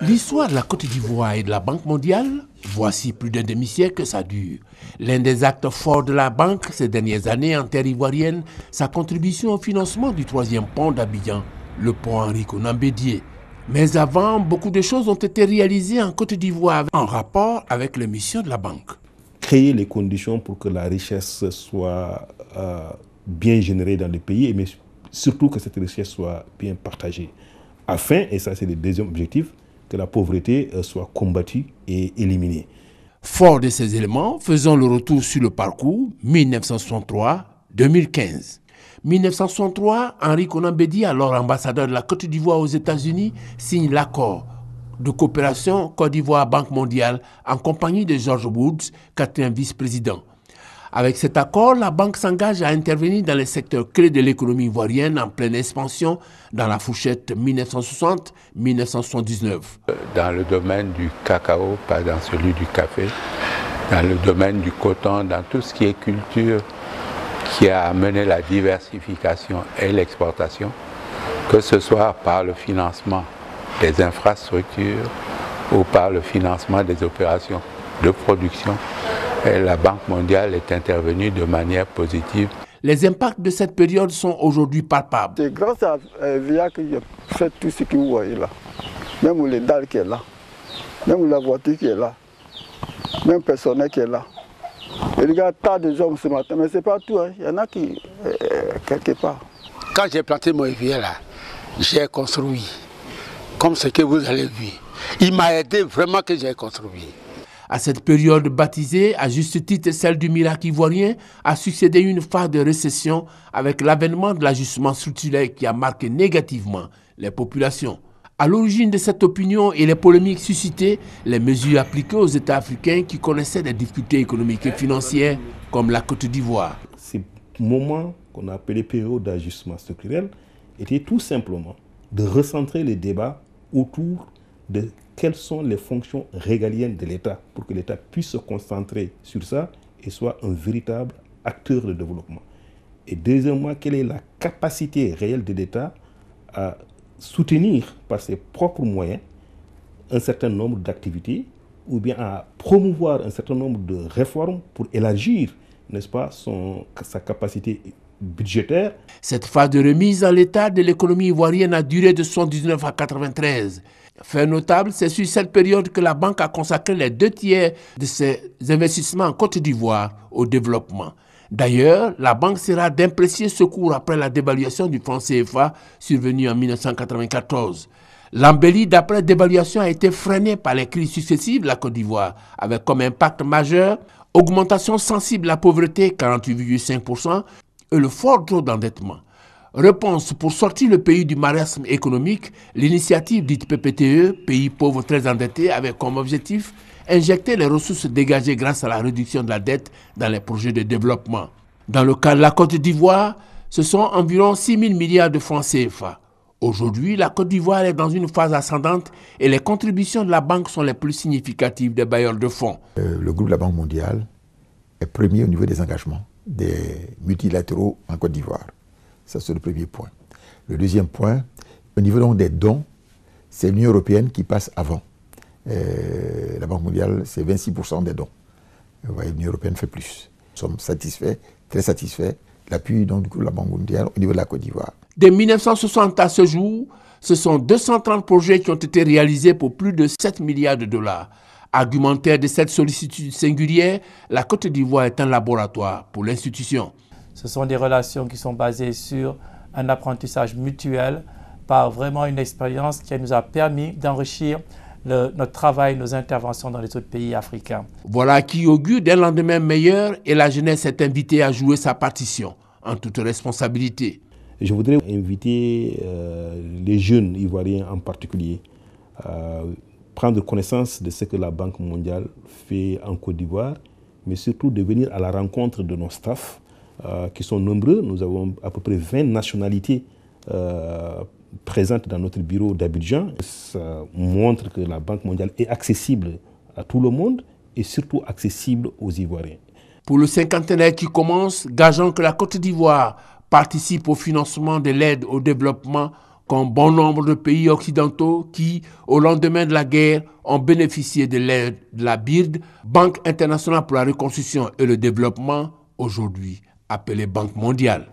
L'histoire de la Côte d'Ivoire et de la Banque mondiale, voici plus d'un demi-siècle que ça dure. L'un des actes forts de la banque ces dernières années en terre ivoirienne, sa contribution au financement du troisième pont d'Abidjan, le pont Henri Konan Bédié. Mais avant, beaucoup de choses ont été réalisées en Côte d'Ivoire en rapport avec les missions de la banque. Créer les conditions pour que la richesse soit bien générée dans le pays, mais surtout que cette richesse soit bien partagée. Afin, et ça c'est le deuxième objectif, que la pauvreté soit combattue et éliminée. Fort de ces éléments, faisons le retour sur le parcours 1963-2015. 1963, Henri Konan Bédié, alors ambassadeur de la Côte d'Ivoire aux États-Unis, signe l'accord de coopération Côte d'Ivoire-Banque mondiale en compagnie de George Woods, quatrième vice-président. Avec cet accord, la banque s'engage à intervenir dans les secteurs clés de l'économie ivoirienne en pleine expansion dans la fourchette 1960-1979. Dans le domaine du cacao, pas dans celui du café, dans le domaine du coton, dans tout ce qui est culture qui a amené la diversification et l'exportation, que ce soit par le financement des infrastructures ou par le financement des opérations de production. Et la Banque mondiale est intervenue de manière positive. Les impacts de cette période sont aujourd'hui palpables. C'est grâce à VIA que j'ai fait tout ce que vous voyez là. Même les dalles qui est là, même la voiture qui est là, même le personnel qui est là. Et regarde, tas de hommes ce matin, mais ce n'est pas tout, hein. Il y en a qui, quelque part. Quand j'ai planté mon évier là, j'ai construit, comme ce que vous avez vu. Il m'a aidé vraiment que j'ai construit. À cette période baptisée, à juste titre celle du miracle ivoirien, a succédé une phase de récession avec l'avènement de l'ajustement structurel qui a marqué négativement les populations. À l'origine de cette opinion et les polémiques suscitées, les mesures appliquées aux États africains qui connaissaient des difficultés économiques et financières comme la Côte d'Ivoire. Ces moments qu'on a appelés périodes d'ajustement structurel étaient tout simplement de recentrer les débats autour de quelles sont les fonctions régaliennes de l'État pour que l'État puisse se concentrer sur ça et soit un véritable acteur de développement. Et deuxièmement, quelle est la capacité réelle de l'État à soutenir par ses propres moyens un certain nombre d'activités ou bien à promouvoir un certain nombre de réformes pour élargir, n'est-ce pas, sa capacité budgétaire. Cette phase de remise en l'état de l'économie ivoirienne a duré de 1979 à 1993. Fait notable, c'est sur cette période que la banque a consacré les 2/3 de ses investissements en Côte d'Ivoire au développement. D'ailleurs, la banque sera d'un précieux secours après la dévaluation du franc CFA survenue en 1994. L'embellie d'après-dévaluation a été freinée par les crises successives de la Côte d'Ivoire, avec comme impact majeur augmentation sensible de la pauvreté, 48,5%, et le fort taux d'endettement. Réponse pour sortir le pays du marasme économique, l'initiative dite PPTE, pays pauvres très endettés, avait comme objectif injecter les ressources dégagées grâce à la réduction de la dette dans les projets de développement. Dans le cas de la Côte d'Ivoire, ce sont environ 6 000 milliards de francs CFA. Aujourd'hui, la Côte d'Ivoire est dans une phase ascendante et les contributions de la banque sont les plus significatives des bailleurs de fonds. Le groupe de la Banque mondiale est premier au niveau des engagements des multilatéraux en Côte d'Ivoire. Ça, c'est le premier point. Le deuxième point, au niveau donc des dons, c'est l'Union européenne qui passe avant. La Banque mondiale, c'est 26% des dons. Vous voyez, l'Union européenne fait plus. Nous sommes satisfaits, très satisfaits, de l'appui donc, du coup, de la Banque mondiale au niveau de la Côte d'Ivoire. De 1960 à ce jour, ce sont 230 projets qui ont été réalisés pour plus de 7 milliards de dollars. Argumentaire de cette sollicitude singulière, la Côte d'Ivoire est un laboratoire pour l'institution. Ce sont des relations qui sont basées sur un apprentissage mutuel par vraiment une expérience qui nous a permis d'enrichir notre travail, nos interventions dans les autres pays africains. Voilà qui augure d'un lendemain meilleur et la jeunesse est invitée à jouer sa partition en toute responsabilité. Je voudrais inviter les jeunes ivoiriens en particulier à prendre connaissance de ce que la Banque mondiale fait en Côte d'Ivoire, mais surtout de venir à la rencontre de nos staffs qui sont nombreux. Nous avons à peu près 20 nationalités présentes dans notre bureau d'Abidjan. Ça montre que la Banque mondiale est accessible à tout le monde et surtout accessible aux Ivoiriens. Pour le cinquantenaire qui commence, gageons que la Côte d'Ivoire participe au financement de l'aide au développement comme bon nombre de pays occidentaux qui, au lendemain de la guerre, ont bénéficié de l'aide de la BIRD, Banque internationale pour la reconstruction et le développement, aujourd'hui appelée Banque mondiale.